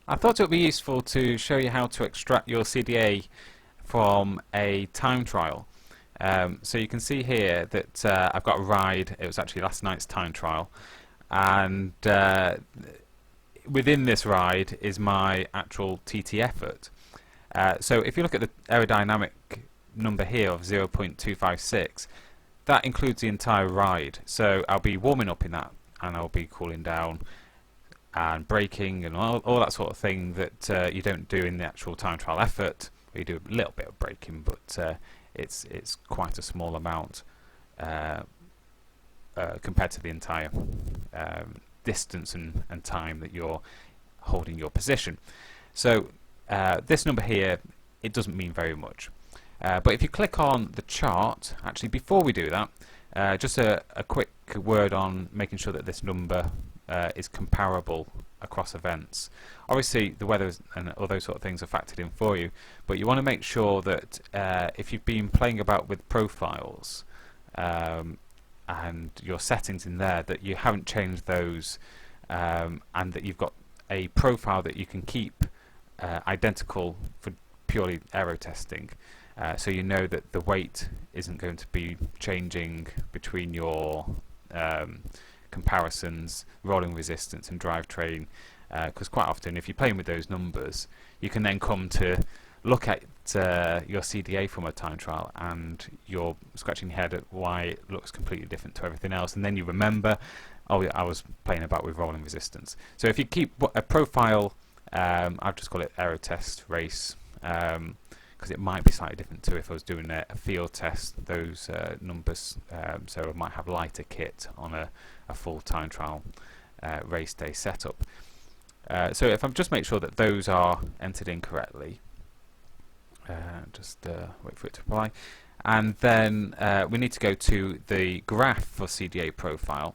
I thought it would be useful to show you how to extract your CdA from a time trial. So you can see here that I've got a ride. It was actually last night's time trial, and within this ride is my actual TT effort. So if you look at the aerodynamic number here of 0.256, that includes the entire ride. So I'll be warming up in that, and I'll be cooling down and braking and all that sort of thing that you don't do in the actual time trial effort. You do a little bit of braking, but it's quite a small amount compared to the entire distance and time that you're holding your position. So this number here, it doesn't mean very much. But if you click on the chart, actually before we do that, just a quick word on making sure that this number is comparable across events. Obviously the weather and all those sort of things are factored in for you, but you want to make sure that if you've been playing about with profiles and your settings in there, that you haven't changed those, and that you've got a profile that you can keep identical for purely aero testing, so you know that the weight isn't going to be changing between your comparisons, rolling resistance and drivetrain, because quite often if you're playing with those numbers, you can then come to look at your CdA from a time trial and you're scratching your head at why it looks completely different to everything else, and then you remember, oh yeah, I was playing about with rolling resistance. So if you keep a profile, I'll just call it aero test race, because it might be slightly different to if I was doing a field test, those numbers, so I might have lighter kit on a full time trial race day setup. So if I just make sure that those are entered in correctly, just wait for it to apply, and then we need to go to the graph for CdA profile.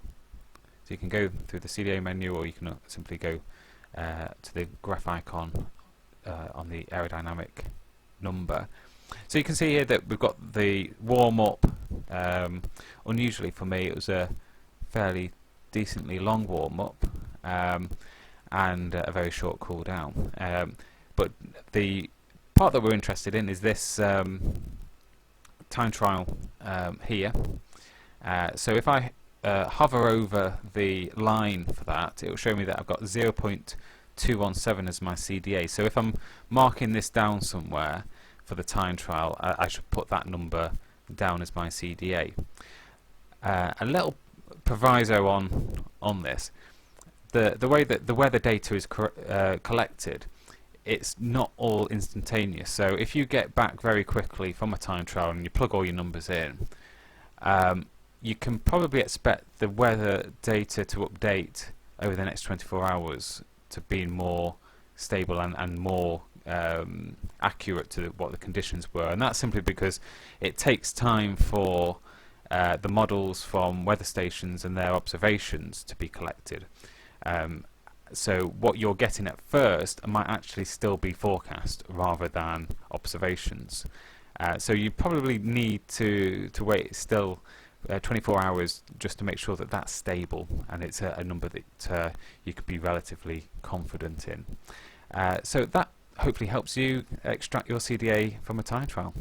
So you can go through the CdA menu, or you can simply go to the graph icon on the aerodynamic number. So you can see here that we've got the warm-up. Unusually for me, it was a fairly decently long warm-up and a very short cool down. But the part that we're interested in is this time trial here. So if I hover over the line for that, it will show me that I've got 0.217 as my CdA. So if I'm marking this down somewhere for the time trial, I should put that number down as my CdA. A little proviso on this: the way that the weather data is collected, it's not all instantaneous. So if you get back very quickly from a time trial and you plug all your numbers in, you can probably expect the weather data to update over the next 24 hours to being more stable and more accurate to what the conditions were, and that's simply because it takes time for the models from weather stations and their observations to be collected. So what you're getting at first might actually still be forecast rather than observations. So you probably need to wait still 24 hours just to make sure that that's stable and it's a number that you could be relatively confident in. So that hopefully helps you extract your CdA from a time trial.